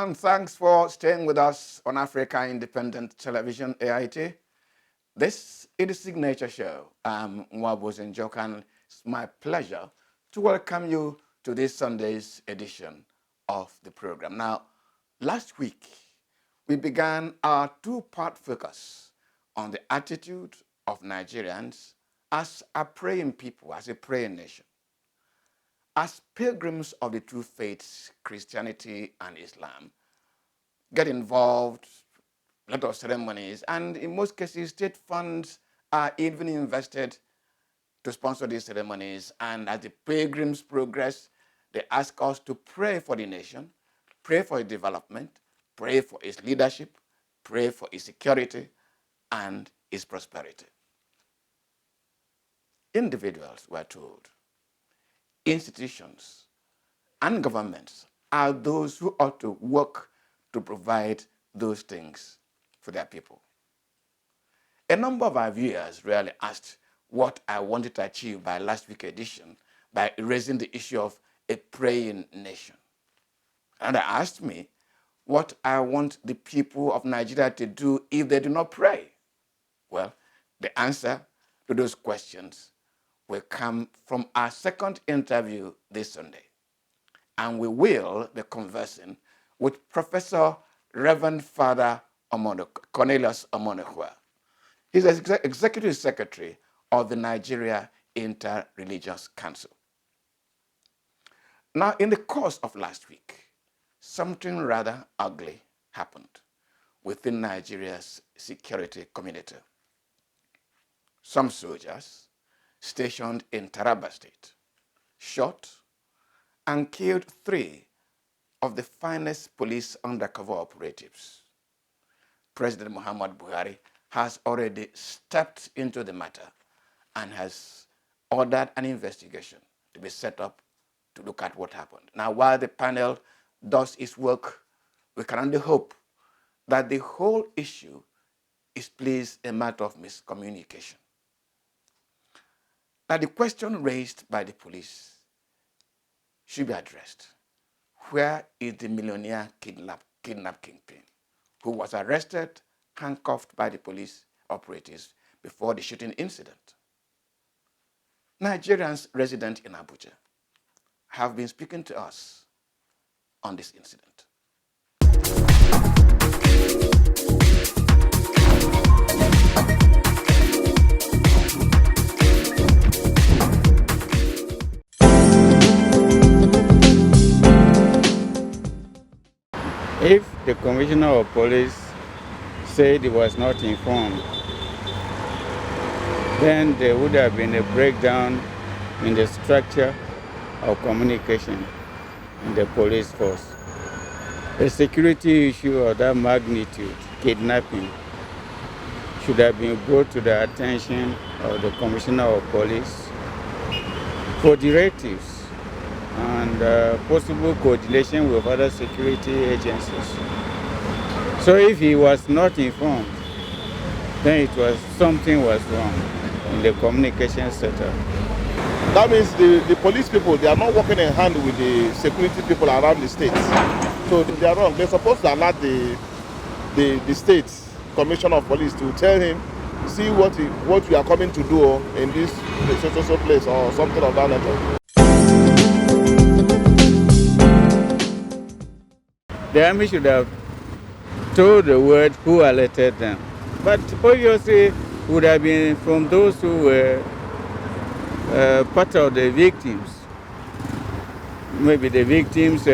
And thanks for staying with us on Africa Independent Television, AIT. This is the signature show. I'm Mwabos Njokan. It's my pleasure to welcome you to this Sunday's edition of the program. Now, last week, we began our two-part focus on the attitude of Nigerians as a praying people, as a praying nation, as pilgrims of the two faiths, Christianity and Islam, get involved, a lot of ceremonies, and in most cases, state funds are even invested to sponsor these ceremonies. And as the pilgrims progress, they ask us to pray for the nation, pray for its development, pray for its leadership, pray for its security and its prosperity. Individuals, we're told, institutions and governments are those who ought to work to provide those things for their people. A number of our viewers really asked what I wanted to achieve by last week's edition by raising the issue of a praying nation. And they asked me what I want the people of Nigeria to do if they do not pray. Well, the answer to those questions will come from our second interview this Sunday. And we will be conversing with Professor Reverend Father Cornelius Omonekwa. He's the Executive Secretary of the Nigeria Interreligious Council. Now, in the course of last week, something rather ugly happened within Nigeria's security community. Some soldiers stationed in Taraba State shot and killed 3 of the finest police undercover operatives. President Muhammad Buhari has already stepped into the matter and has ordered an investigation to be set up to look at what happened. Now, while the panel does its work, we can only hope that the whole issue is please a matter of miscommunication. Now, the question raised by the police should be addressed. Where is the millionaire kidnap kingpin who was arrested, handcuffed by the police operatives before the shooting incident? Nigerians resident in Abuja have been speaking to us on this incident. If the commissioner of police said he was not informed, then there would have been a breakdown in the structure of communication in the police force. A security issue of that magnitude, kidnapping, should have been brought to the attention of the commissioner of police for directives and possible coordination with other security agencies. So if he was not informed, then it was something was wrong in the communication setup. That means the police people, they are not working in hand with the security people around the state. So they are wrong. They're supposed to alert the state commissioner of police to tell him, see what we are coming to do in this social place or something of that nature. The army should have told the word who alerted them. But obviously would have been from those who were part of the victims. Maybe the victims'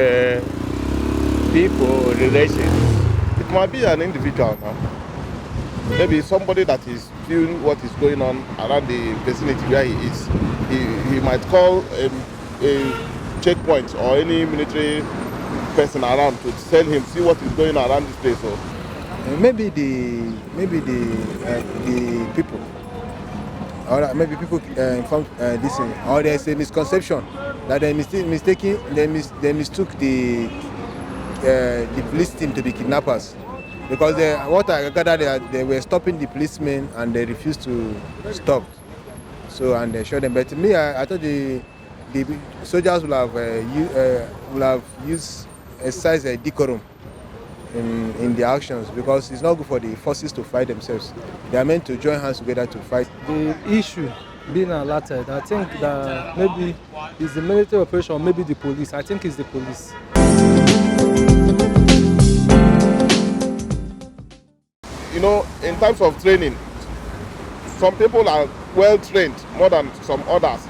people, relations. It might be an individual now. Maybe somebody that is viewing what is going on around the vicinity where he is. He might call a checkpoint or any military person around to tell him, see what is going on around this place. So maybe the people, or maybe people inform this, or there's a misconception that they mistook the police team to be kidnappers, because what I gathered, they were stopping the policemen and they refused to stop. So, and they shot them. But me, I thought the soldiers will have used exercise decorum in their actions, because it's not good for the forces to fight themselves. They are meant to join hands together to fight. The issue being alerted, I think that maybe it's the military operation or maybe the police. I think it's the police. You know, in terms of training, some people are well trained more than some others.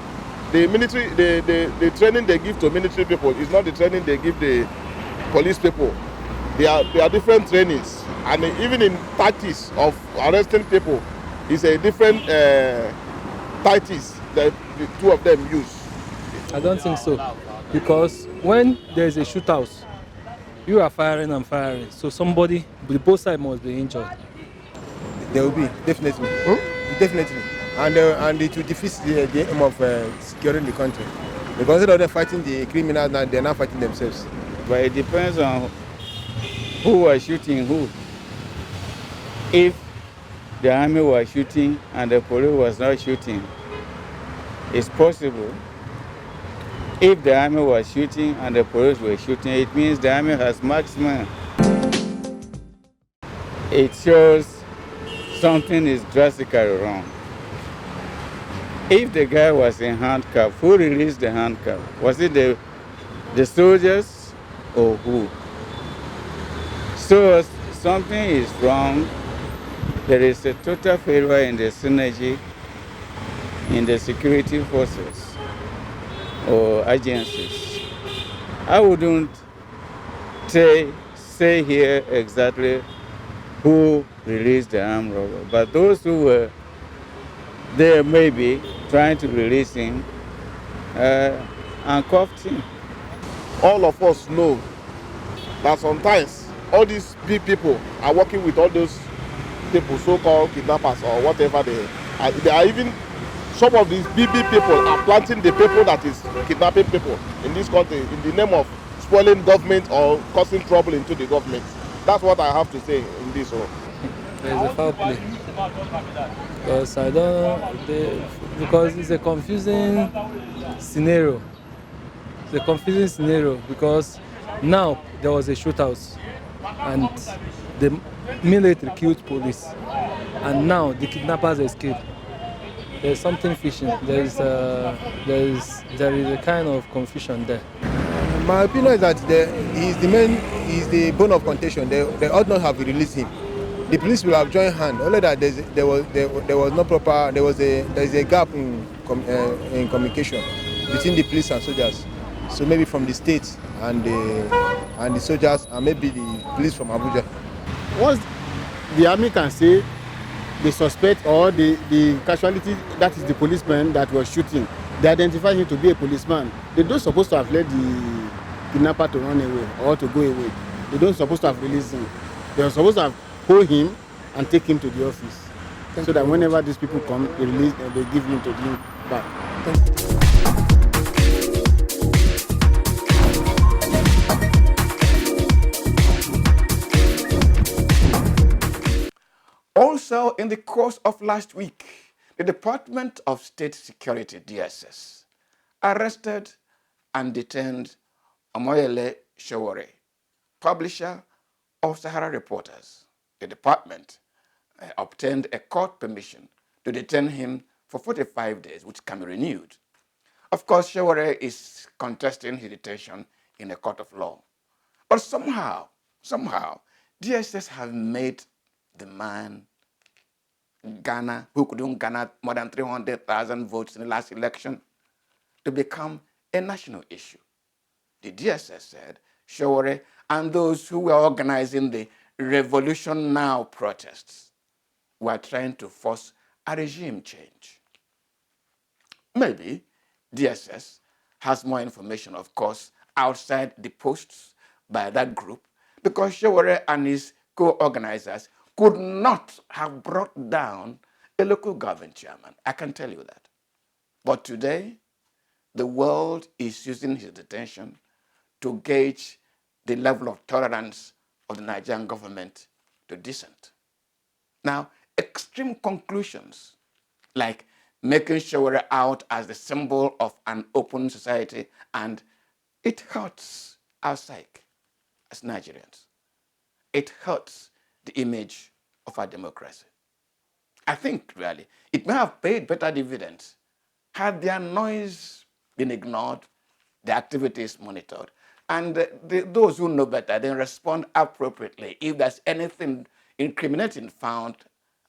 The military, the training they give to military people is not the training they give the police people. They are different trainings, and even in tactics of arresting people, is a different tactics that the two of them use. I don't think so, because when there is a shootout, you are firing and firing, so somebody, both sides must be injured. There will be, definitely. Definitely. And it will defeat the aim of securing the country. Because instead of them fighting the criminals, now they're not fighting themselves. But it depends on who was shooting who. If the army was shooting and the police was not shooting, it's possible. If the army was shooting and the police were shooting, it means the army has maximum. It shows something is drastically wrong. If the guy was in handcuff, who released the handcuff? Was it the soldiers or who? So something is wrong. There is a total failure in the synergy in the security forces or agencies. I wouldn't say here exactly who released the armed robber, but those who were there maybe trying to release him handcuffed him. All of us know that sometimes all these big people are working with all those people, so-called kidnappers or whatever they are. Even some of these big people are planting the people that is kidnapping people in this country in the name of spoiling government or causing trouble into the government. That's what I have to say in this. There is a foul play. Because because it's a confusing scenario. It's a confusing scenario because now there was a shootout and the military killed police, and now the kidnappers escaped. There's something fishy. There is a kind of confusion there. My opinion is that he's the bone of contention. They ought not have released him. The police will have joined hand. Only that there was no proper. There is a gap in communication between the police and soldiers. So maybe from the states and the soldiers, and maybe the police from Abuja. Once the army can say the suspect or the casualty, that is the policeman that was shooting, they identify him to be a policeman, they don't supposed to have let the kidnapper to run away or to go away. They don't supposed to have released him. They are supposed to have hold him and take him to the office, so that whenever these people come, they give him to him back. Also, in the course of last week, the Department of State Security, DSS, arrested and detained Omoyele Sowore, publisher of Sahara Reporters. The department obtained a court permission to detain him for 45 days, which can be renewed. Of course, Sowore is contesting his detention in a court of law. But somehow, DSS have made the man Ghana, who couldn't garner more than 300,000 votes in the last election, to become a national issue. The DSS said Sowore and those who were organizing the Revolution Now protests were trying to force a regime change. Maybe DSS has more information, of course, outside the posts by that group, because Sowore and his co-organizers could not have brought down a local government chairman. I can tell you that. But today, the world is using his detention to gauge the level of tolerance of the Nigerian government to dissent. Now, extreme conclusions like making Sowore out as the symbol of an open society, and it hurts our psyche as Nigerians. it hurts the image of our democracy. I think really it may have paid better dividends had their noise been ignored, the activities monitored, and those who know better then respond appropriately if there's anything incriminating found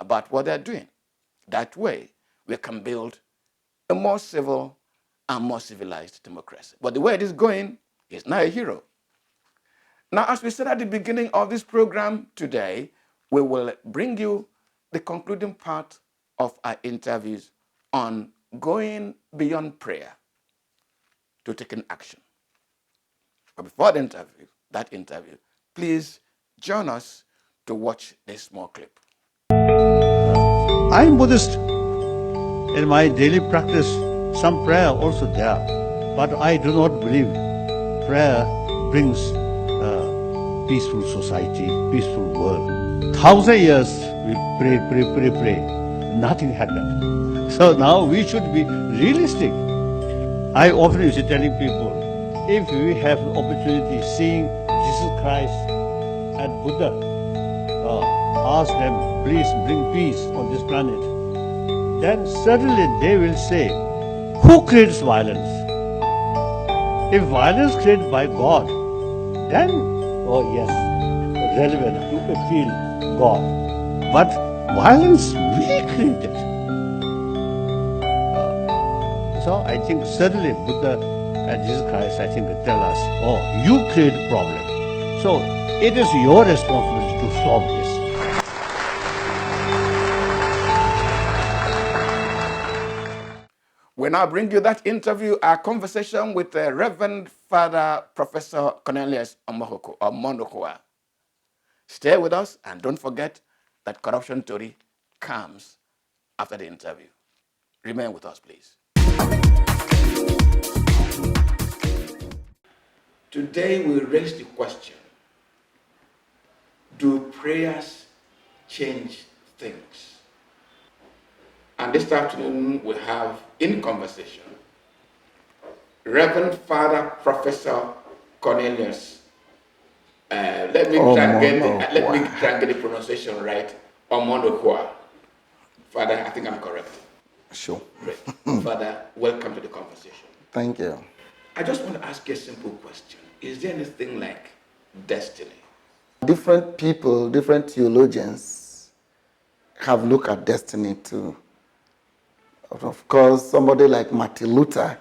about what they're doing. That way, we can build a more civil and more civilized democracy. But the way it is going, he's not a hero. Now, as we said at the beginning of this program today, we will bring you the concluding part of our interviews on going beyond prayer to taking action. But before that interview, please join us to watch this small clip. I'm Buddhist. In my daily practice, some prayer also there, but I do not believe prayer brings a peaceful society, peaceful world. 1,000 years we pray, nothing happened. So now we should be realistic. I often used to telling people, if we have an opportunity seeing Jesus Christ and Buddha, ask them, please bring peace on this planet. Then certainly they will say, who creates violence? If violence created by God, then, oh yes, relevant to appeal God. But violence we created. So I think certainly Buddha and Jesus Christ, I think, tell us, oh, you create a problem. So it is your responsibility to solve this. We now bring you that interview, our conversation with the Reverend Father Professor Cornelius Omonokwa. Stay with us and don't forget that Corruption Story comes after the interview. Remain with us, please. Today we raise the question, do prayers change things? And this afternoon we have in conversation Reverend Father Professor Cornelius. Let me try and get the pronunciation right. Omonokwa. Father, I think I'm correct. Sure. Great. Father, welcome to the conversation. Thank you. I just want to ask you a simple question. Is there anything like destiny? Different people, different theologians have looked at destiny too. Of course, somebody like Martin Luther,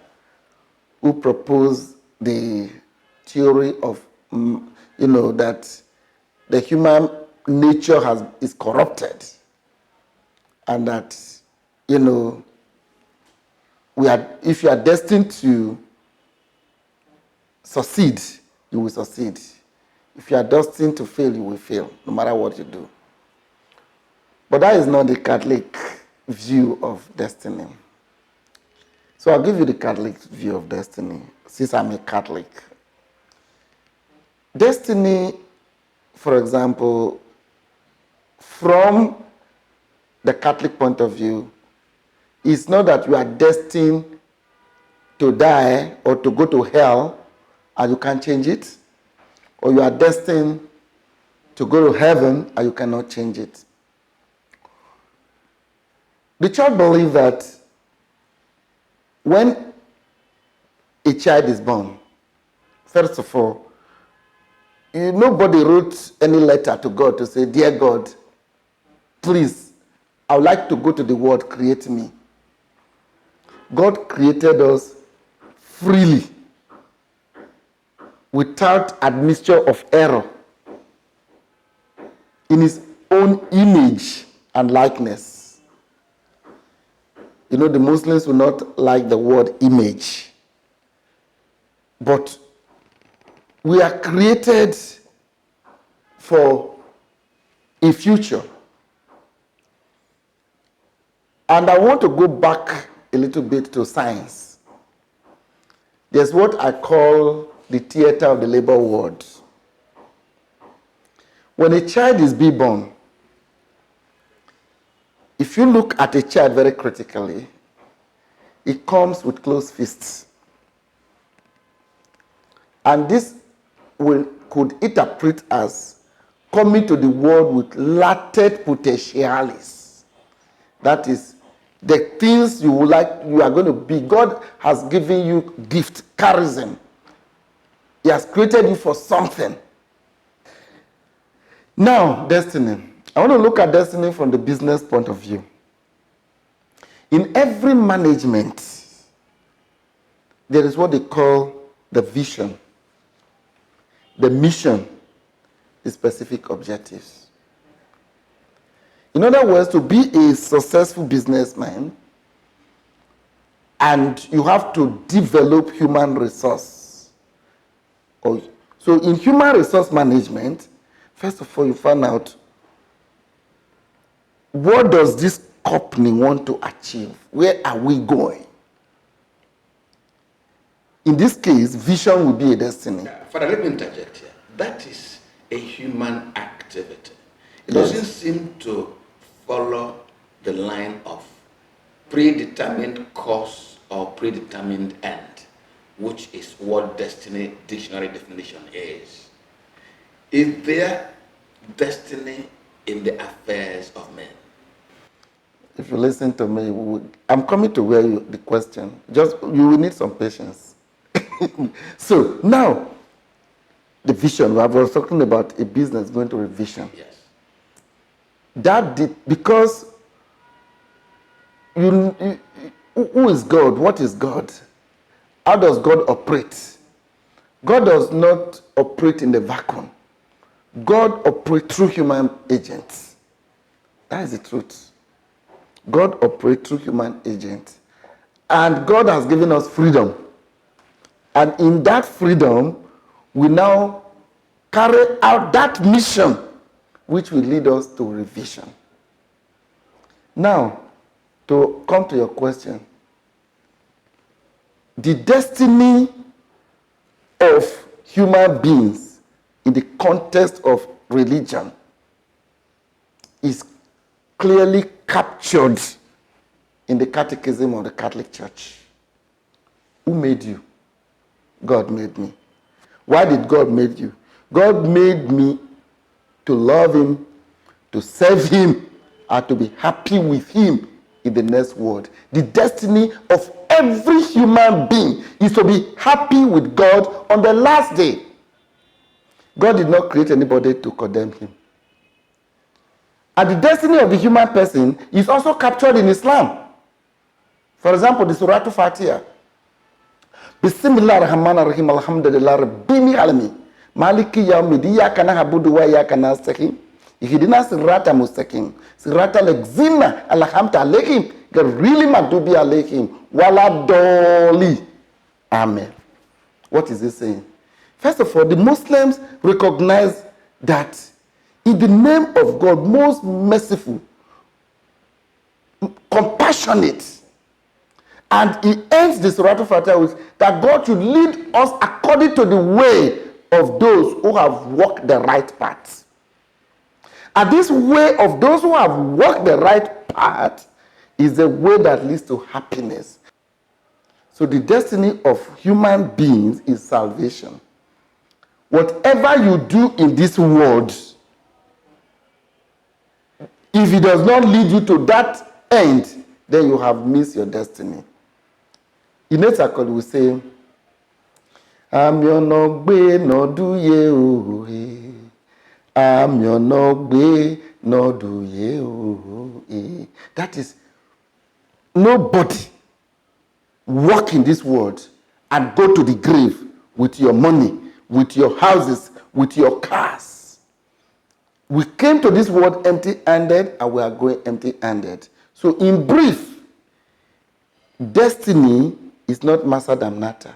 who proposed the theory of, that the human nature is corrupted, and that, if you are destined to succeed, you will succeed. If you are destined to fail, you will fail, no matter what you do. But that is not the Catholic view of destiny. So I'll give you the Catholic view of destiny, since I'm a Catholic. Destiny, for example, from the Catholic point of view, is not that you are destined to die or to go to hell and you can't change it, or you are destined to go to heaven and you cannot change it. The church believes that when a child is born, first of all, nobody wrote any letter to God to say, dear God, please, I would like to go to the world, create me. God created us freely, without admixture of error, in his own image and likeness. The Muslims will not like the word image. But we are created for a future. And I want to go back a little bit to science. There's what I call the theater of the labor ward. When a child is being born, if you look at a child very critically, it comes with closed fists. And this could interpret as coming to the world with latent potentialis. That is, the things you would like, you are going to be. God has given you gift, charism. He has created you for something. Now, destiny. I want to look at destiny from the business point of view. In every management, there is what they call the vision, the mission, the specific objectives. In other words, to be a successful businessman, and you have to develop human resource. So in human resource management, first of all, you find out what does this company want to achieve? Where are we going? In this case, vision will be a destiny. Father, let me interject here. That is a human activity. It Yes. doesn't seem to follow the line of predetermined cause or predetermined end, which is what destiny dictionary definition is. Is there destiny in the affairs of men? If you listen to me, I'm coming to where the question. Just you will need some patience. So now, the vision. I was talking about a business going to a vision. Yes. That did because who is God? What is God? How does God operate? God does not operate in the vacuum. God operates through human agents. That is the truth. God operates through human agents. And God has given us freedom. And in that freedom, we now carry out that mission, which will lead us to revision. Now, to come to your question, the destiny of human beings in the context of religion is clearly captured in the Catechism of the Catholic Church. Who made you? God made me. Why did God make you? God made me to love him, to serve him, and to be happy with him in the next world. The destiny of every human being is to be happy with God on the last day. God did not create anybody to condemn him. And the destiny of the human person is also captured in Islam. For example, the Surah Al-Fatiha. Bismillahirrahmanirrahim. Alhamdulillah Rabbil Alamin. Maliki yawmiddin. Iyyaka na'budu wa iyyaka nasta'in. Ihdina sirata mustaqim. Sirata ladzina an'amta alaihim ghayril maghdubi alaihim waladdallin. Amen. What is he saying? First of all, the Muslims recognize that in the name of God, most merciful, compassionate, and he ends the Surah Al-Fatiha with that God should lead us according to the way of those who have walked the right path. And this way of those who have walked the right path is the way that leads to happiness. So the destiny of human beings is salvation. Whatever you do in this world, if it does not lead you to that end, then you have missed your destiny. In Etakol, we say, I'm your no gbe no do ye o. I'm your no gbe no do ye o. That is, nobody walk in this world and go to the grave with your money, with your houses, with your cars. We came to this world empty-handed and we are going empty-handed. So in brief, destiny is not masa damnata.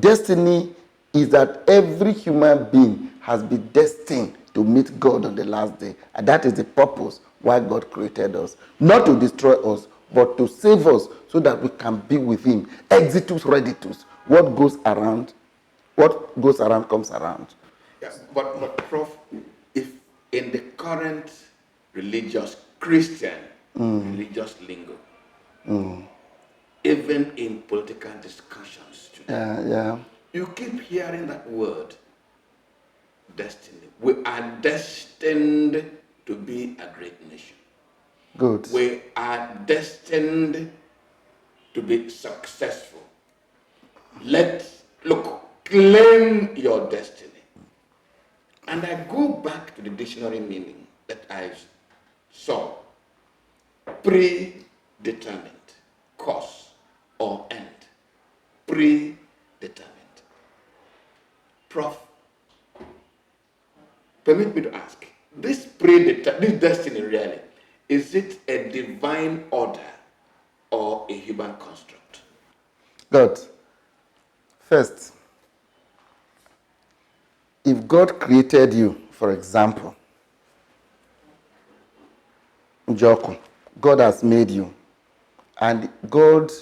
Destiny is that every human being has been destined to meet God on the last day. And that is the purpose why God created us. Not to destroy us, but to save us so that we can be with him. Exitus reditus. What goes around comes around. Yes, but Prof, if in the current religious Christian religious lingo, even in political discussions today, Yeah. you keep hearing that word, destiny. We are destined to be a great nation. Good. We are destined to be successful. Claim your destiny. And I go back to the dictionary meaning that I saw. Predetermined cause or end. Predetermined. Prof, permit me to ask, this destiny really, is it a divine order or a human construct? Good. First, if God created you, for example, Njoku, God has made you, and God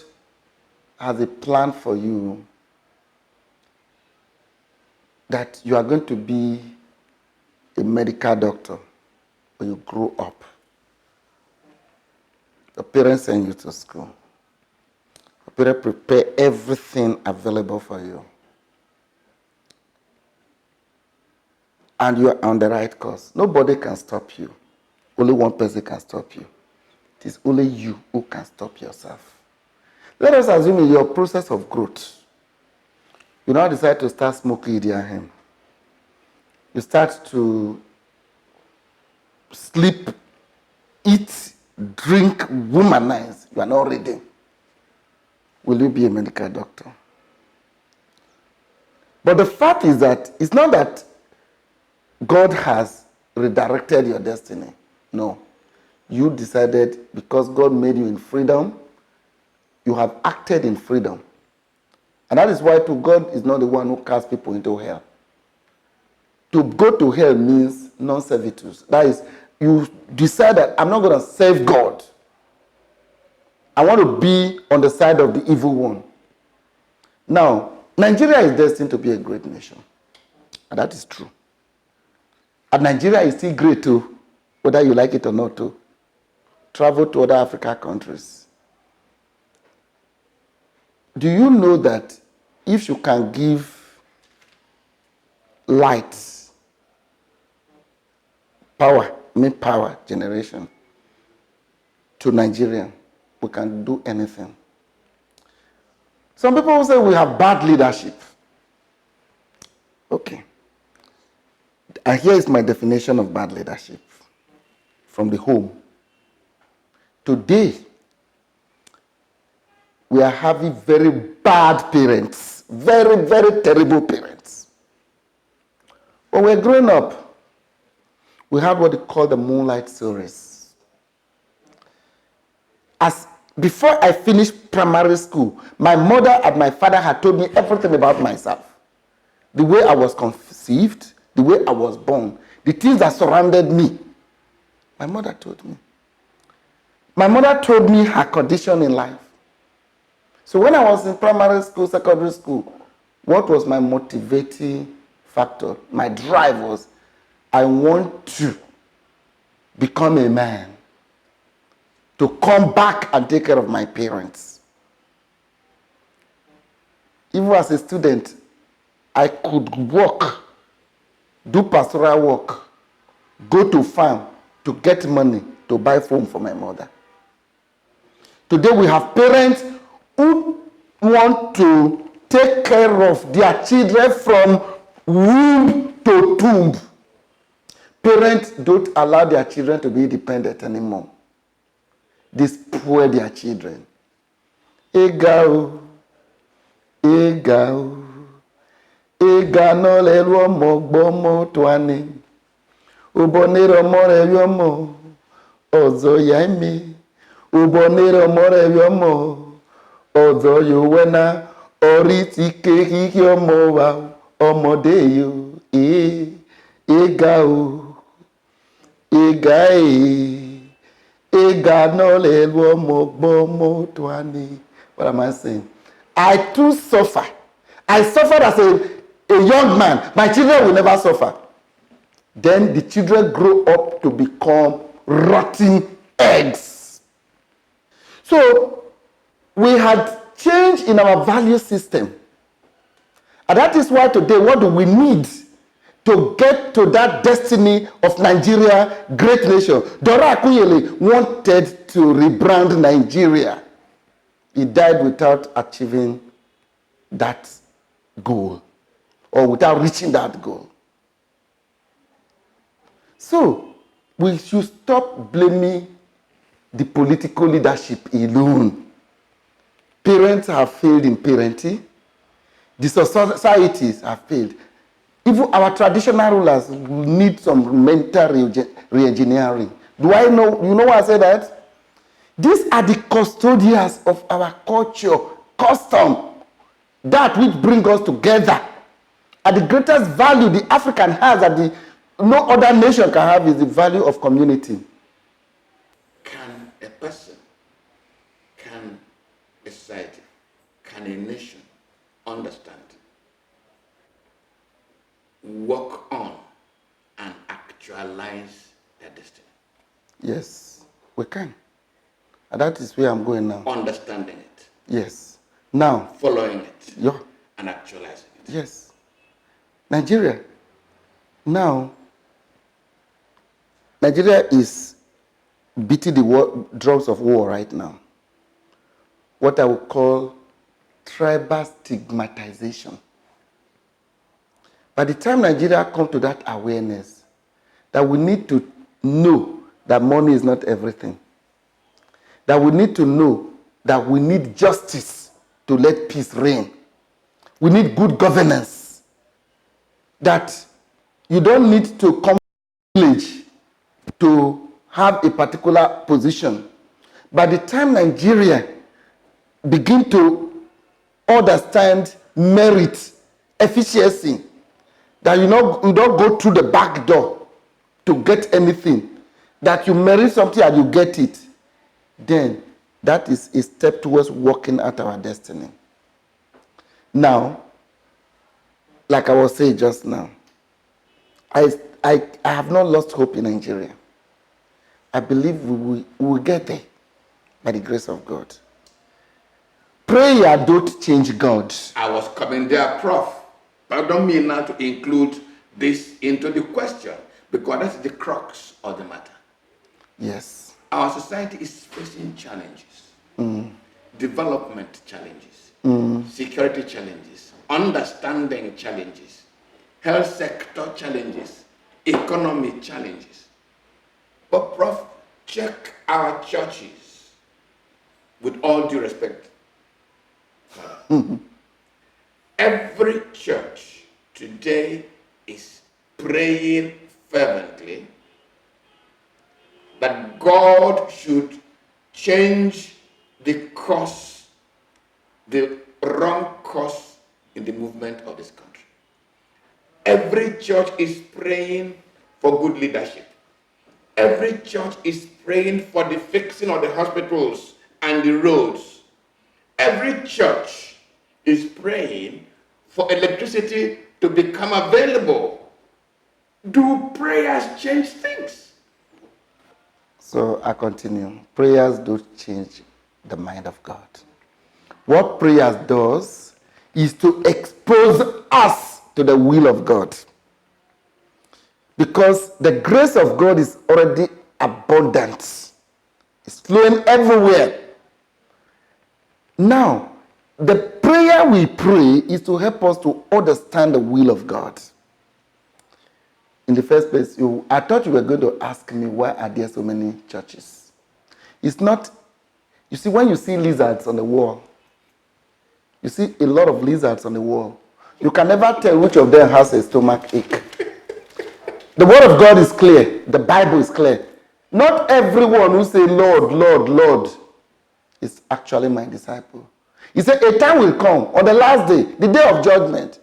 has a plan for you that you are going to be a medical doctor when you grow up. Your parents send you to school. Your parents prepare everything available for you. And you are on the right course. Nobody can stop you. Only one person can stop you. It is only you who can stop yourself. Let us assume in your process of growth, you now decide to start smoking Idiahem. You start to sleep, eat, drink, womanize. You are not ready. Will you be a medical doctor? But the fact is that it's not that God has redirected your destiny. No. You decided because God made you in freedom, you have acted in freedom. And that is why to God is not the one who casts people into hell. To go to hell means non-servitude. That is, you decide that I'm not going to serve God. I want to be on the side of the evil one. Now, Nigeria is destined to be a great nation. And that is true. And Nigeria is still great too, whether you like it or not too. Travel to other African countries. Do you know that if you can give light, power generation to Nigeria, we can do anything. Some people will say we have bad leadership. Okay. And here is my definition of bad leadership from the home. Today, we are having very bad parents, very, very terrible parents. When we were growing up, we had what they call the Moonlight Series. Before I finished primary school, my mother and my father had told me everything about myself. The way I was conceived, the way I was born, the things that surrounded me. My mother told me. My mother told me her condition in life. So when I was in primary school, secondary school, what was my motivating factor? My drive was, I want to become a man, to come back and take care of my parents. Even as a student, I could work, do pastoral work, go to farm to get money to buy phone for my mother. Today we have parents who want to take care of their children from womb to tomb. Parents don't allow their children to be independent anymore. They spoil their children. Ega no le lo mo gbomo tuani. Ubonero more yomo ozo yaimi. Ubonero more yomo ozo yuwena oriti keki yomo wa omode yo. Ega what am I saying? I too suffer. I suffered as a young man. My children will never suffer. Then the children grow up to become rotten eggs. So we had change in our value system. And that is why today, what do we need? to get to that destiny of Nigeria, great nation. Dora Akunyele wanted to rebrand Nigeria. He died without achieving that goal or without reaching that goal. So, we should stop blaming the political leadership alone. Parents have failed in parenting. The societies have failed. Even our traditional rulers need some mental re-engineering. Do I know? You know why I say that? These are the custodians of our culture, custom, that which bring us together. And the greatest value the African has that no other nation can have is the value of community. Can a person, can a society, can a nation understand, work on, and actualize their destiny? Yes, we can. And that is where I'm going now. Understanding it. Yes. Now. Following it. Yeah. And actualizing it. Yes. Nigeria. Now, Nigeria is beating the drums of war right now. What I would call tribal stigmatization. By the time Nigeria comes to that awareness, that we need to know that money is not everything. That we need to know that we need justice to let peace reign. We need good governance. That you don't need to come to village to have a particular position. By the time Nigeria begin to understand merit, efficiency, that you don't go through the back door to get anything, that you merit something and you get it, then that is a step towards working at our destiny. Now, like I was saying just now, I have not lost hope in Nigeria. I believe we will get there by the grace of God. Prayer don't change God. I was coming there, Prof. But I don't mean now to include this into the question, because that's the crux of the matter. Yes. Our society is facing challenges. Development challenges. Security challenges. Understanding challenges. Health sector challenges. Economy challenges. But Prof, check our churches with all due respect. Every church today is praying fervently that God should change the course, the wrong course in the movement of this country. Every church is praying for good leadership. Every church is praying for the fixing of the hospitals and the roads. Every church is praying for electricity to become available. Do prayers change things? So I continue. Prayers don't change the mind of God. What prayers does is to expose us to the will of God. Because the grace of God is already abundant. It's flowing everywhere. Now, the prayer we pray is to help us to understand the will of God. In the first place, I thought you were going to ask me why are there so many churches. It's not, you see, when you see lizards on the wall, you see a lot of lizards on the wall. You can never tell which of them has a stomach ache. The word of God is clear. The Bible is clear. Not everyone who say, Lord, Lord, Lord, is actually my disciple. He said, a time will come on the last day, the day of judgment.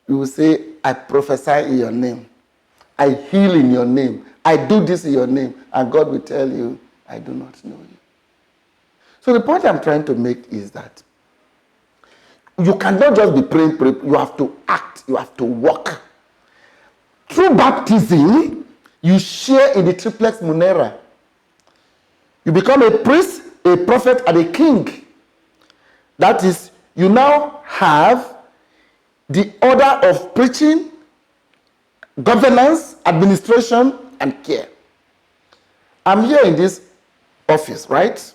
You will say, I prophesy in your name. I heal in your name. I do this in your name. And God will tell you, I do not know you. So the point I'm trying to make is that you cannot just be praying, you have to act, you have to walk. Through baptism, you share in the triplex munera. You become a priest, a prophet, and a king. That is, you now have the order of preaching, governance, administration, and care. I'm here in this office, right?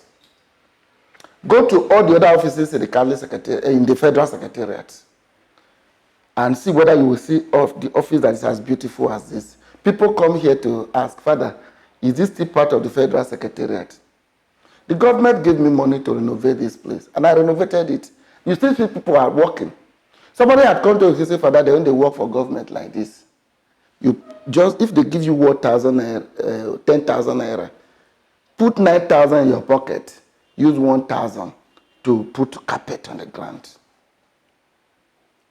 Go to all the other offices in the Federal Secretariat and see whether you will see the office that is as beautiful as this. People come here to ask, Father, is this still part of the Federal Secretariat? The government gave me money to renovate this place, and I renovated it. You still see people are working. Somebody had come to say, Father, they only work for government like this. You just, if they give you 10,000 naira, put 9,000 in your pocket, use 1,000 to put carpet on the ground.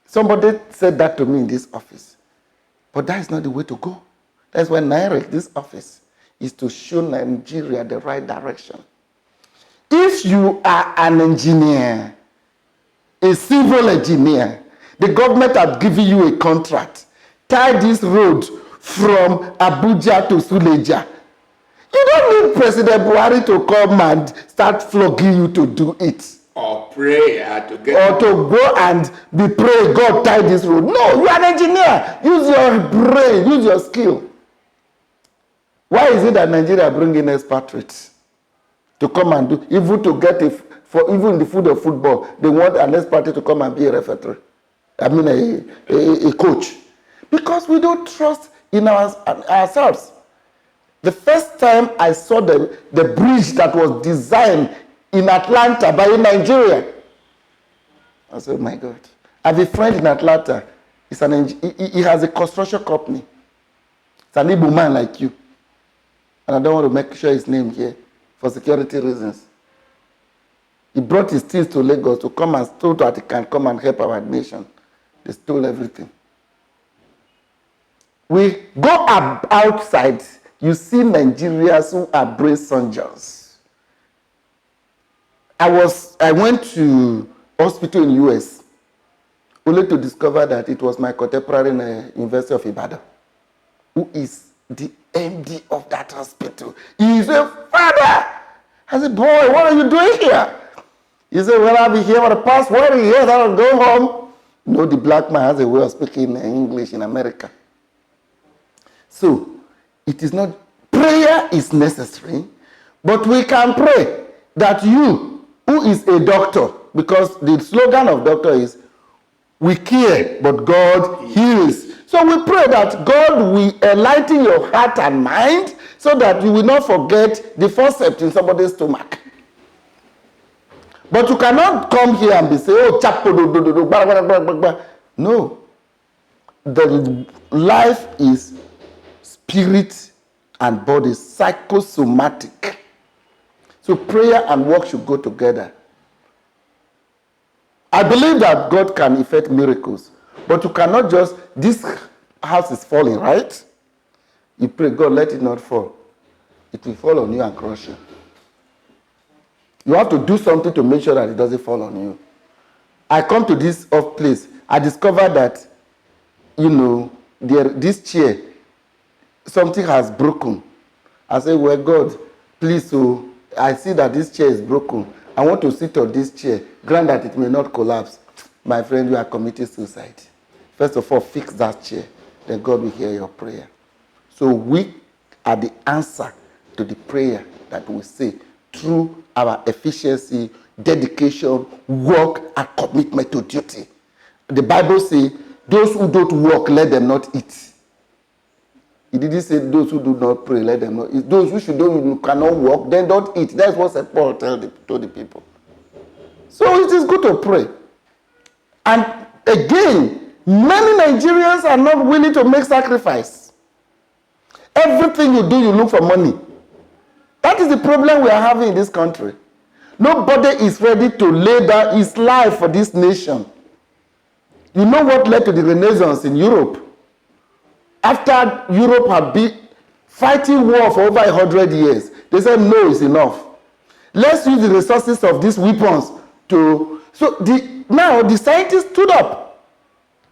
Somebody said that to me in this office. But that is not the way to go. That's why NIREC, this office, is to show Nigeria the right direction. If you are an engineer, a civil engineer, the government has given you a contract. Tie this road from Abuja to Suleja. You don't need President Buhari to come and start flogging you to do it. Or prayer to get. Or to go and be praying, God tie this road. No, you are an engineer. Use your brain, use your skill. Why is it that Nigeria bring in expatriates to come and do, even to get even in the field of football, they want an expatriate to come and be a referee. I mean a coach. Because we don't trust in ourselves. The first time I saw the bridge that was designed in Atlanta by a Nigerian, I said, oh my God. I have a friend in Atlanta. He has a construction company. It's an Igbo man like you. And I don't want to make sure his name here for security reasons. He brought his things to Lagos to come and so that he can come and help our nation. They stole everything. We go outside, you see Nigerians who are brave soldiers. I went to hospital in US only to discover that it was my contemporary in the University of Ibadan, who is the MD of that hospital. He said, Father! I said, boy, what are you doing here? He said, well, I've been here for the past 1 year, then I'll go home. You know, the black man has a way of speaking English in America. So, it is not, prayer is necessary, but we can pray that you, who is a doctor, because the slogan of doctor is, we care, but God heals. So we pray that God will enlighten your heart and mind so that you will not forget the forceps in somebody's stomach. But you cannot come here and be saying, oh, chapo, no. The life is spirit and body, psychosomatic. So prayer and work should go together. I believe that God can effect miracles, but you cannot just, this house is falling, right? You pray, God, let it not fall. It will fall on you and crush you. You have to do something to make sure that it doesn't fall on you. I come to this place, I discovered that, this chair, something has broken. I say, well, God, please, so I see that this chair is broken. I want to sit on this chair. Grant that it may not collapse. My friend, you are committing suicide. First of all, fix that chair. Then God will hear your prayer. So we are the answer to the prayer that we say through our efficiency, dedication, work, and commitment to duty. The Bible says, those who don't work, let them not eat. It didn't say those who do not pray, let them not eat. Those who cannot walk, then don't eat. That's what St. Paul told the people. So it is good to pray. And again, many Nigerians are not willing to make sacrifice. Everything you do, you look for money. That is the problem we are having in this country. Nobody is ready to lay down his life for this nation. You know what led to the Renaissance in Europe? After Europe had been fighting war for over 100 years, they said, no, it's enough. Let's use the resources of these weapons to... So now the scientists stood up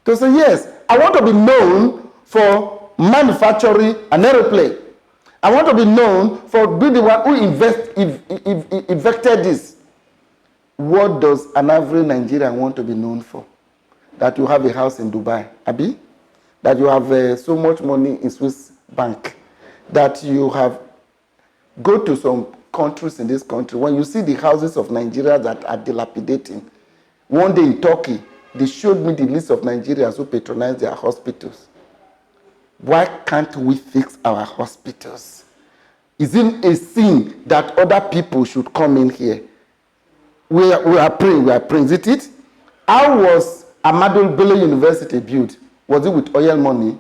to say, yes, I want to be known for manufacturing an aeroplane. I want to be known for being the one who invented this. What does an average Nigerian want to be known for? That you have a house in Dubai, Abi? that you have so much money in Swiss bank, that you have go to some countries in this country, when you see the houses of Nigeria that are dilapidating, one day in Turkey, they showed me the list of Nigerians who patronize their hospitals. Why can't we fix our hospitals? Is it a sin that other people should come in here? We are praying, Is it? How was Ahmadu Bello University built? Was it with oil money?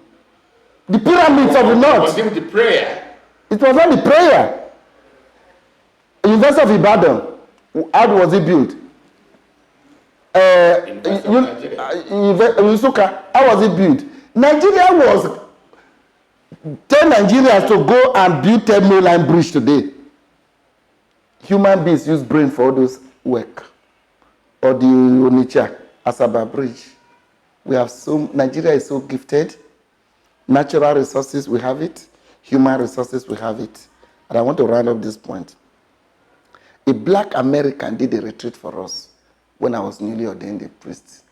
The pyramids of the north. Was it with the prayer? It was not the prayer. University of Ibadan, how was it built? Yusuka, how was it built? Nigeria was 10 Nigerians to go and build 10 mainline bridge today. Human beings use brain for all those work. Or the Onitsha Asaba Bridge. Nigeria is so gifted. Natural resources, we have it. Human resources, we have it. And I want to round up this point. A black American did a retreat for us when I was newly ordained a priest.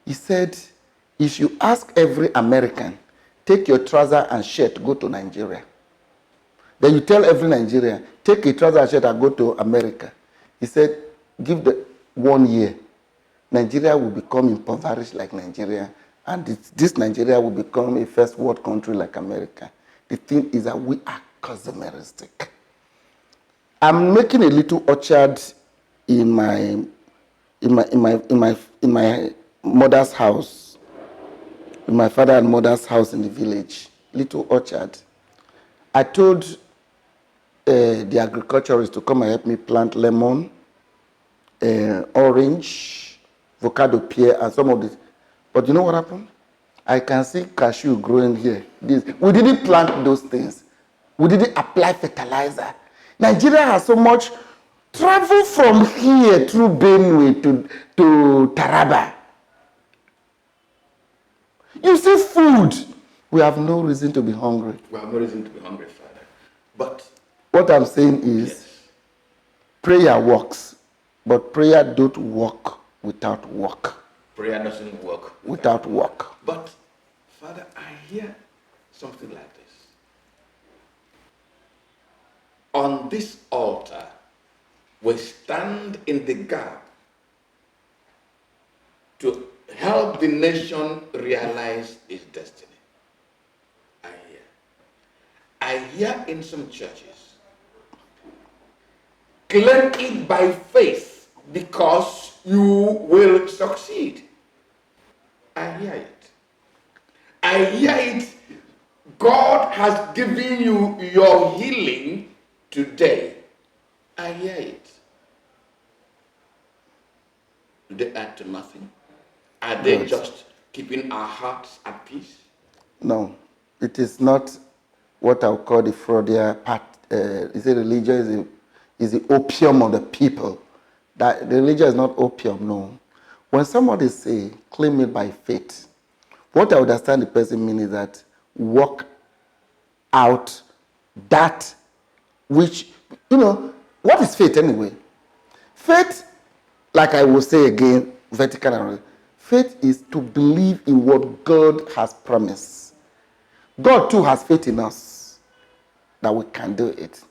He said, if you ask every American, take your trouser and shirt, go to Nigeria. Then you tell every Nigerian, take a trouser and shirt and go to America. He said, give the 1 year. Nigeria will become impoverished like Nigeria, and this Nigeria will become a first world country like America. The thing is that we are consumeristic. I'm making a little orchard in my mother's house, in my father and mother's house in the village. Little orchard. I told the agriculturists to come and help me plant lemon, orange, avocado pear, and some of this. But you know what happened? I can see cashew growing here. We didn't plant those things. We didn't apply fertilizer. Nigeria has so much travel from here through Benue to Taraba. You see food. We have no reason to be hungry. We have no reason to be hungry, Father. But what I'm saying is, yes, prayer works, but prayer don't work without work. Prayer doesn't work without work. But, Father, I hear something like this. On this altar, we stand in the gap to help the nation realize its destiny. I hear in some churches, claim it by faith because you will succeed. I hear it. I hear it. God has given you your healing today. I hear it. Do they add to nothing? Are they just keeping our hearts at peace? No, it is not what I would call the Freudian part. Is it religion? Is the opium of the people? That the religion is not opium, no. When somebody say, claim it by faith, what I understand the person means is that work out that which, what is faith anyway? Faith, like I will say again, vertical and faith is to believe in what God has promised. God too has faith in us that we can do it.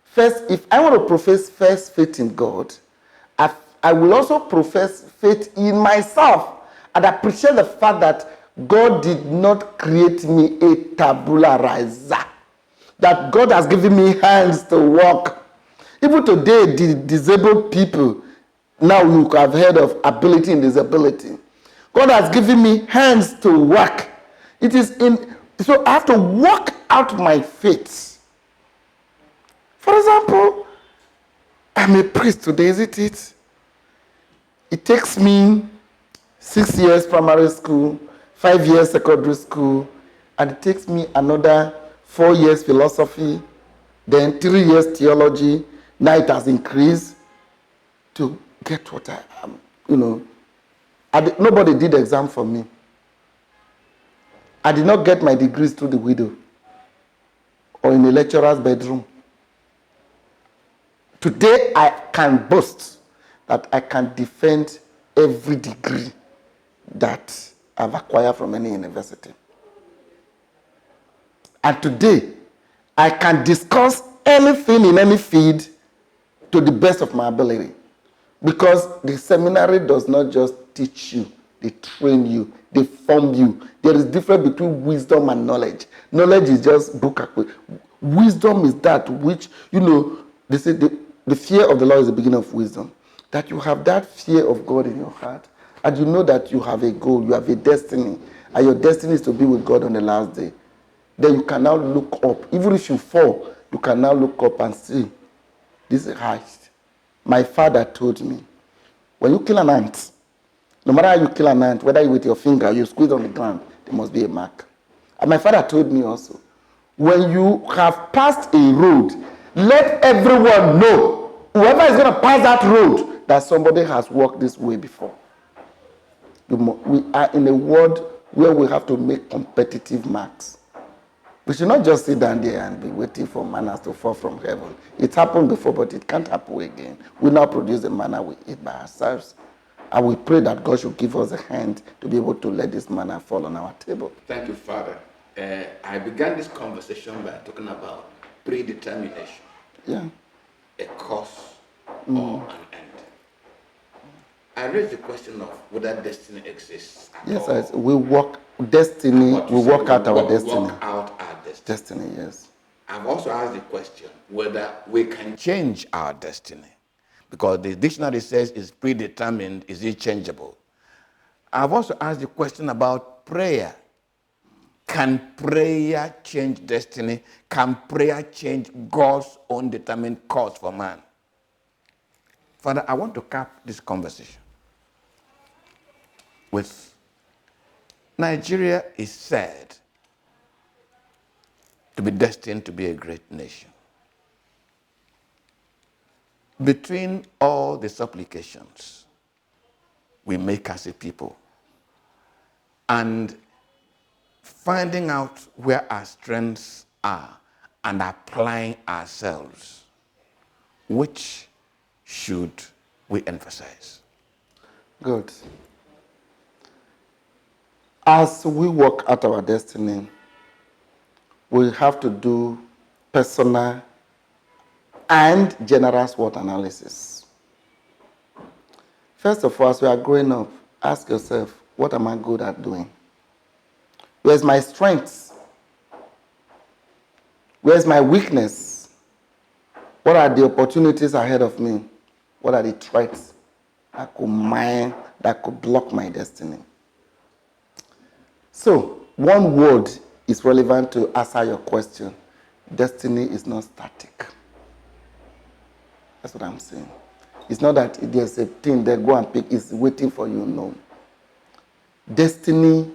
First, if I want to profess first faith in God, I will also profess faith in myself and appreciate the fact that God did not create me a tabula rasa. That God has given me hands to walk. Even today, the disabled people, now you have heard of ability and disability. God has given me hands to work. So I have to work out my faith. For example, I'm a priest today, isn't it? It takes me 6 years primary school, 5 years secondary school, and it takes me another 4 years philosophy, then 3 years theology. Now it has increased to get what I am, nobody did exam for me. I did not get my degrees through the widow or in a lecturer's bedroom. Today I can boast that I can defend every degree that I've acquired from any university. And today, I can discuss anything in any field to the best of my ability. Because the seminary does not just teach you, they train you, they form you. There is difference between wisdom and knowledge. Knowledge is just book acquisition. Wisdom is that which, they say the fear of the Lord is the beginning of wisdom. That you have that fear of God in your heart, and you know that you have a goal, you have a destiny, and your destiny is to be with God on the last day. Then you can now look up. Even if you fall, you can now look up and see, this is heist. My father told me, when you kill an ant, no matter how you kill an ant, whether you with your finger or you squeeze on the ground, there must be a mark. And my father told me also, when you have passed a road, let everyone know, whoever is going to pass that road, that somebody has walked this way before. We are in a world where we have to make competitive marks. We should not just sit down there and be waiting for manna to fall from heaven. It happened before, but it can't happen again. We now produce the manna we eat by ourselves. And we pray that God should give us a hand to be able to let this manna fall on our table. Thank you, Father. I began this conversation by talking about predetermination. Yeah. A cause or an end. I raised the question of whether destiny exists. Yes, we walk destiny. We walk out our destiny. Walk out our destiny. Destiny, yes. I've also asked the question whether we can change our destiny, because the dictionary says it's predetermined. Is it changeable? I've also asked the question about prayer. Can prayer change destiny? Can prayer change God's own determined course for man? Father, I want to cap this conversation with Nigeria is said to be destined to be a great nation. Between all the supplications we make as a people and finding out where our strengths are and applying ourselves, which should we emphasize? Good. As we work out our destiny, we have to do personal and general SWOT analysis. First of all, as we are growing up, ask yourself, what am I good at doing? Where's my strengths? Where's my weakness? What are the opportunities ahead of me? What are the threats that could mine, that could block my destiny? So, one word is relevant to answer your question. Destiny is not static. That's what I'm saying. It's not that there's a thing that go and pick, it's waiting for you, no. Destiny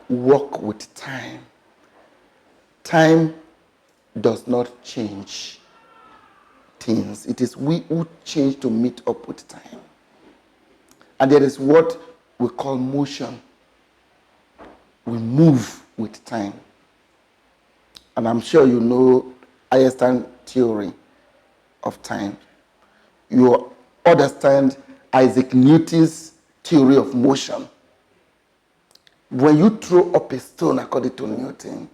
work with time. Time does not change things. It is we who change to meet up with time. And there is what we call motion. We move with time. And I'm sure you know Einstein theory of time. You understand Isaac Newton's theory of motion. When you throw up a stone according to Newton,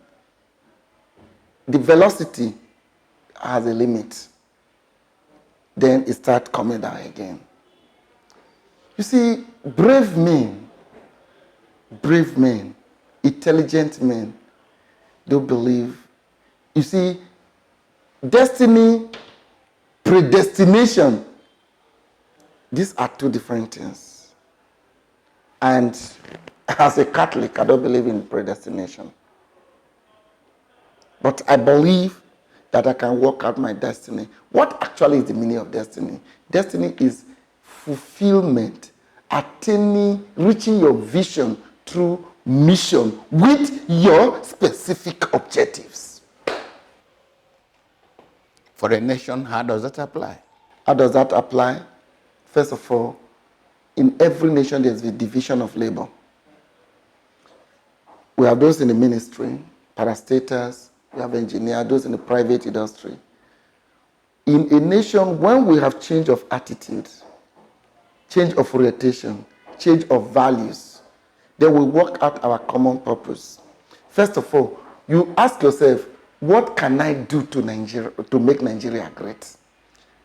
the velocity has a limit. Then it starts coming down again. You see, brave men, intelligent men, don't believe. You see, destiny, predestination, these are two different things. And as a Catholic, I don't believe in predestination. But I believe that I can work out my destiny. What actually is the meaning of destiny? Destiny is fulfillment, attaining, reaching your vision through mission with your specific objectives. For a nation, how does that apply? How does that apply? First of all, in every nation there's a division of labor. We have those in the ministry, parastatals, we have engineers, those in the private industry. In a nation, when we have change of attitude, change of orientation, change of values, then we work out our common purpose. First of all, you ask yourself, what can I do to Nigeria to make Nigeria great?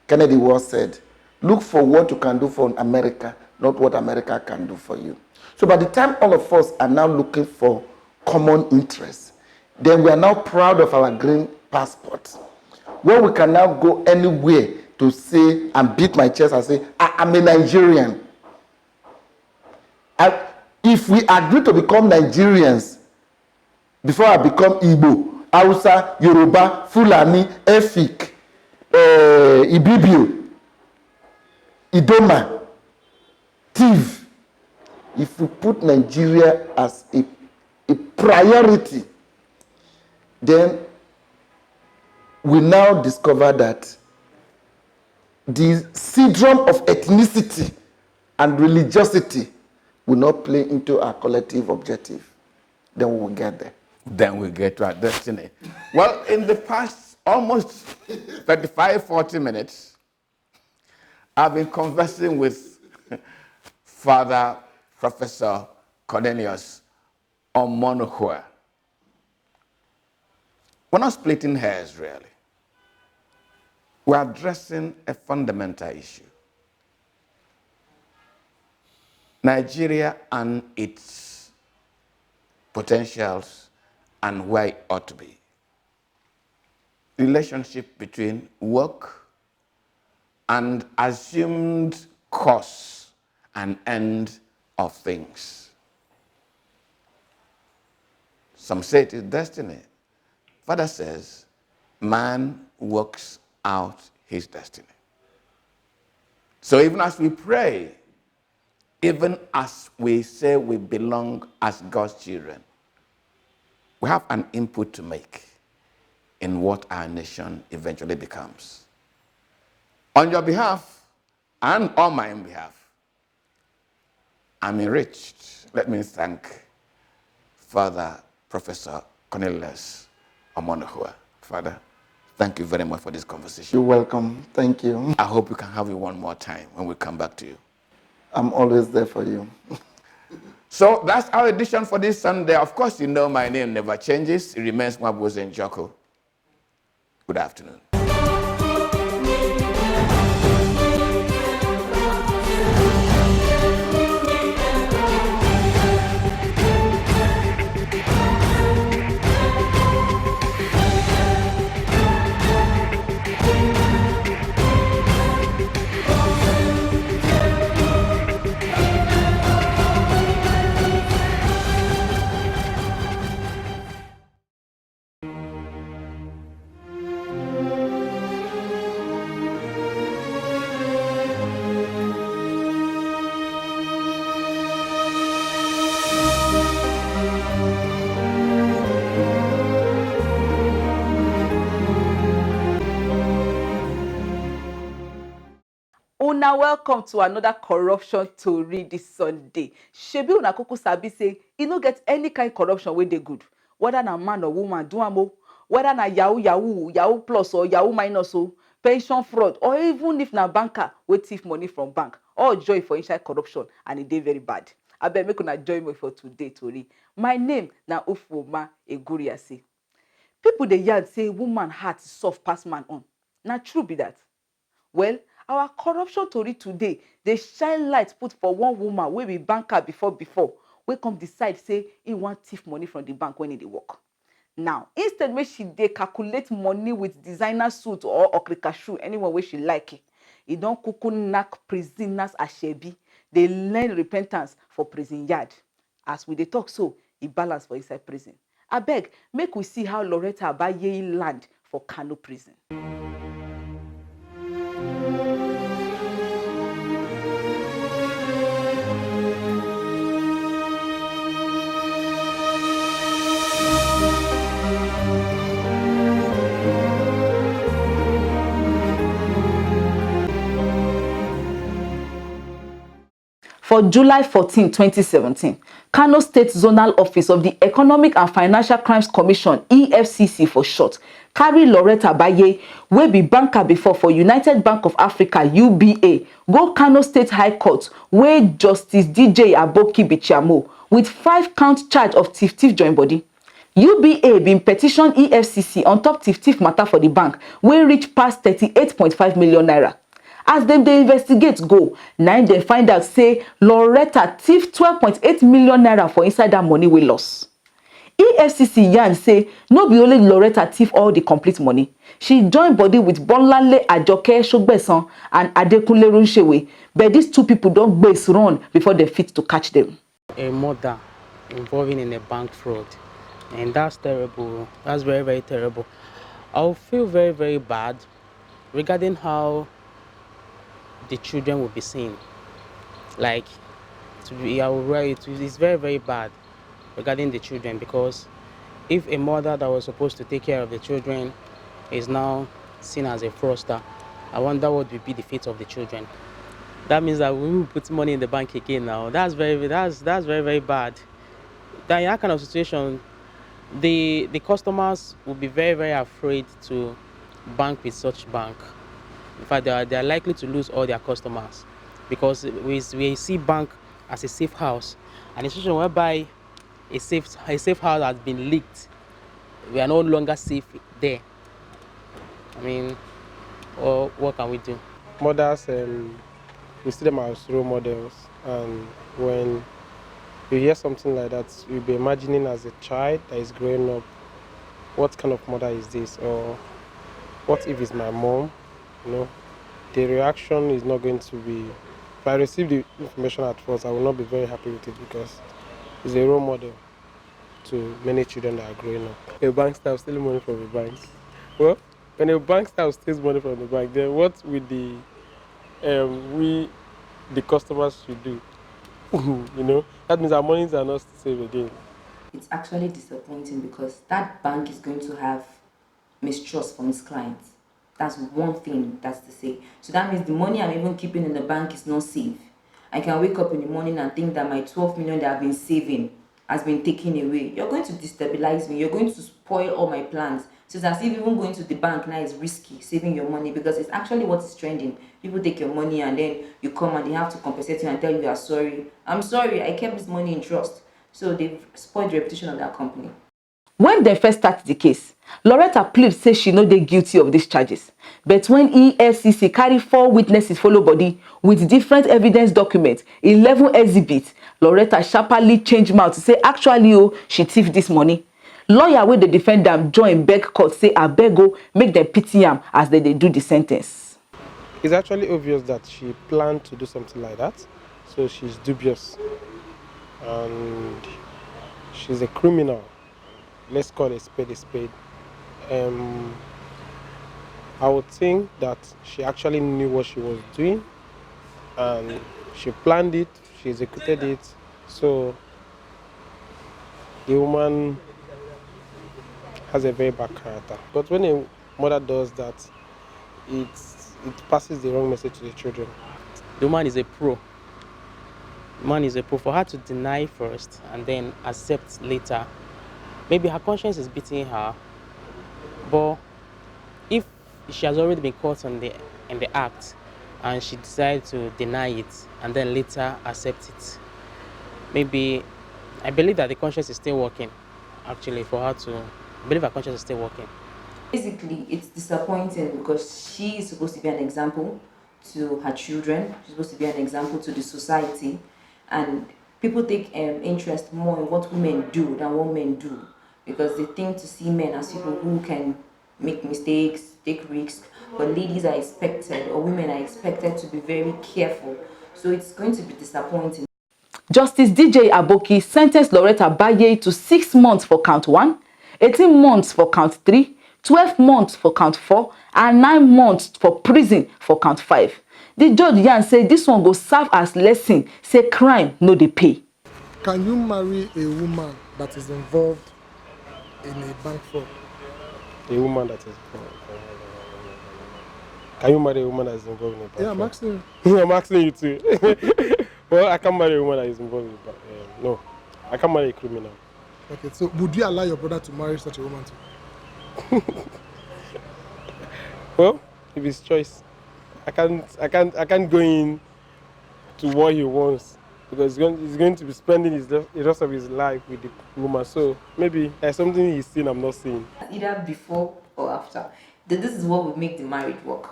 Kennedy once said, look for what you can do for America, not what America can do for you. So by the time all of us are now looking for common interests, then we are now proud of our green passports, where we can now go anywhere to say and beat my chest and say, I'm a Nigerian. If we agree to become Nigerians before I become Igbo, Hausa, Yoruba, Fulani, Efik, Ibibio, Idoma, Tiv, if we put Nigeria as a priority, then we now discover that the syndrome of ethnicity and religiosity will not play into our collective objective. Then we will get there. Then we get to our destiny. Well, in the past almost 35, 40 minutes, I've been conversing with Father Professor Cornelius Omonohua. We're not splitting hairs, really. We're addressing a fundamental issue. Nigeria and its potentials and where it ought to be. Relationship between work and assumed cause and end of things. Some say it is destiny. Father says, man works out his destiny. So even as we pray, even as we say we belong as God's children, we have an input to make in what our nation eventually becomes. On your behalf and on my own behalf, I'm enriched. Let me thank Father Professor Cornelius Omonohua. Father, thank you very much for this conversation. You're welcome. Thank you. I hope we can have you one more time when we come back to you. I'm always there for you. So that's our edition for this Sunday. Of course, you know my name never changes. It remains Mwabuze Njoko. Good afternoon. Una welcome to another corruption tori this Sunday. Shebi una kuku sabi say e no get any kind corruption wey dey good. Whether na man or woman do am o, whether na yahoo plus or yahoo minus o, pension fraud, or even if na banker wey thief money from bank, all joy for inside corruption and e dey very bad. Abeg make una join me for today tori. My name na Ufoma Eguriasi. People dey yarn say woman heart soft pass man own. Na true be that? Well, our corruption tori today dey shine light put for one woman wey be banker before wey come decide say e wan thief money from the bank when e dey work. Now, instead make she dey calculate money with designer suit or okrika shoe, anyone wey she like, e don kuku knack prisoners asebi, dey learn repentance for prison yard. As we dey talk so, e balance for inside prison. Abeg, make we see how Loretta Abaye land for Kano prison. For July 14, 2017, Kano State Zonal Office of the Economic and Financial Crimes Commission, EFCC for short, carry Loretta Abaye, wey be banker before for United Bank of Africa, UBA, go Kano State High Court, wey Justice DJ Aboki Bichiamo, with 5-count charge of thief join body. UBA bin petition EFCC on top thief matter for the bank wey reach pass 38.5 million naira. As dem dey investigate go, na im dem find out say Loretta thief 12.8 million naira for inside that money wey loss. EFCC yarn say no be only Loretta thief all the complete money. She join body with Bolanle Ajoke Sogbesan and Adekunle Runshewe, but these two people don gbase run before they fit to catch them. A murder involving in a bank fraud, and that's terrible. That's very, very terrible. I'll feel very, very bad regarding how the children will be seen. Like, it's very, very bad regarding the children, because if a mother that was supposed to take care of the children is now seen as a fraudster, I wonder what will be the fate of the children. That means that we will put money in the bank again now. That's very, very bad. That in that kind of situation, the customers will be very, very afraid to bank with such bank. In fact, they are likely to lose all their customers, because we see bank as a safe house, and a situation whereby a safe house has been leaked, we are no longer safe there. I mean, or what can we do? Mothers, we see them as role models, and when you hear something like that, you'll be imagining as a child that is growing up, what kind of mother is this, or what if it's my mom? You know, the reaction is not going to be. If I receive the information at first, I will not be very happy with it, because it's a role model to many children that are growing up. A bank staff stealing money from the banks. Well, when a bank staff steals money from the bank, then what will the customers should do? You know, that means our monies are not safe again. It's actually disappointing, because that bank is going to have mistrust from its clients. That's one thing that's to say. So that means the money I'm even keeping in the bank is not safe. I can wake up in the morning and think that my 12 million that I've been saving has been taken away. You're going to destabilize me. You're going to spoil all my plans. So it's as if even going to the bank now is risky, saving your money, because it's actually what is trending. People take your money and then you come and they have to compensate you and tell you are sorry. I'm sorry, I kept this money in trust. So they've spoiled the reputation of that company. When they first start the case, Loretta plead say she no dey guilty of these charges. But when EFCC carry 4 witnesses follow body with different evidence documents, 11 exhibits, Loretta sharply change mouth to say actually she thief this money. Lawyer wey dey defend am join beg court say abeg o make dem pity am as they do the sentence. It's actually obvious that she planned to do something like that, so she's dubious, and she's a criminal. Let's call a spade a spade. I would think that she actually knew what she was doing, and she planned it, she executed it. So the woman has a very bad character. But when a mother does that, it passes the wrong message to the children. The woman is a pro. The woman is a pro. For her to deny first and then accept later, maybe her conscience is beating her. But if she has already been caught in the act and she decided to deny it and then later accept it, maybe I believe that the conscience is still working. Actually, for her to believe her conscience is still working. Basically, it's disappointing because she is supposed to be an example to her children. She's supposed to be an example to the society, and people take interest more in what women do than what men do, because they think to see men as people who can make mistakes, take risks, but ladies are expected, or women are expected, to be very careful. So it's going to be disappointing. Justice DJ Aboki sentenced Loretta Baye to 6 months for count 1, 18 months for count 3, 12 months for count 4, and 9 months for prison for count 5. The judge yarn say this one go serve as lesson, say crime no dey pay. Can you marry a woman that is involved in a bank fraud? A woman that is involved. Can you marry a woman that is involved in a bank fraud? Yeah, I'm asking you. I'm asking you too. Well, I can't marry a woman that is involved in no. I can't marry a criminal. Okay, so would you allow your brother to marry such a woman too? Well, if it's choice, I can't go in to what he wants. because he's going to be spending the rest of his life with the woman. So maybe there's something he's seen I'm not seeing. Either before or after. This is what will make the marriage work.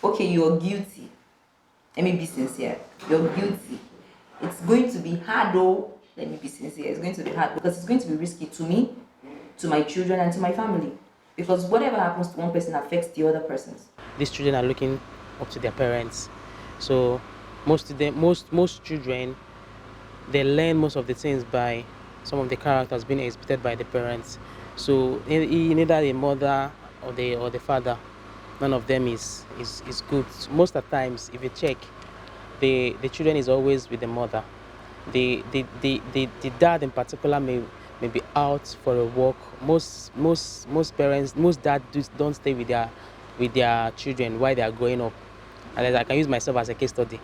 Okay, you're guilty. Let me be sincere. You're guilty. It's going to be hard though. Let me be sincere. It's going to be hard because it's going to be risky to me, to my children, and to my family. Because whatever happens to one person affects the other persons. These children are looking up to their parents. So most of them, most children, they learn most of the things by some of the characters being exhibited by the parents. So neither the mother or the father, none of them is good. Most of the times, if you check, the children is always with the mother. The dad in particular may be out for a walk. Most parents, most dads don't stay with their children while they are growing up. And I can use myself as a case study.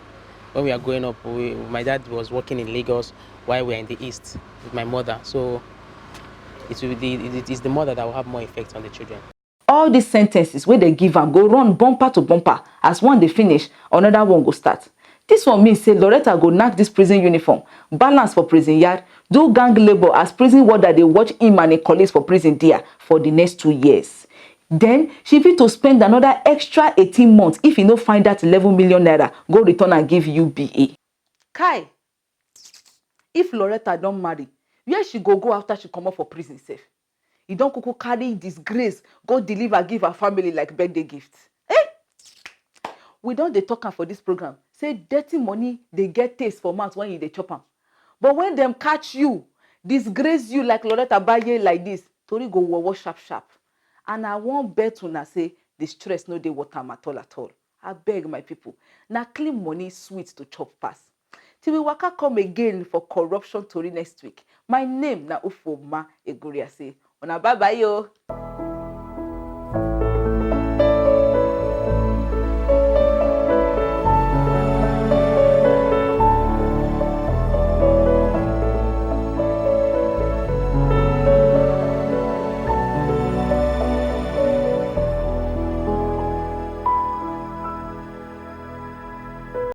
When we are growing up, my dad was working in Lagos while we are in the east with my mother. So it is the mother that will have more effect on the children. All these sentences wey they give am go run bumper to bumper. As one dey finish, another one go start. This one means say Loretta go knack this prison uniform, balance for prison yard, do gang labour as prison warder dey watch him and him colleagues for prison there for the next 2 years. Then she fit to spend another extra 18 months if e no find that 11 million naira go return and give UBA. Kai, if Loretta don marry, where she go after she comot for prison sef? E don kuku carry disgrace go deliver give her family like birthday gift. We don dey talk am for this program say dirty money dey get taste for mouth when you dey chop am, but when dem catch you disgrace you like Loretta Baye like this, tori go wowo sharp sharp. And I wan bet una say the stress no dey worth am at all. Abeg my people, na clean money sweet to chop pass. Till we waka come again for corruption tori next week. My name na Ufoma Eguriase. Una bye bye yo.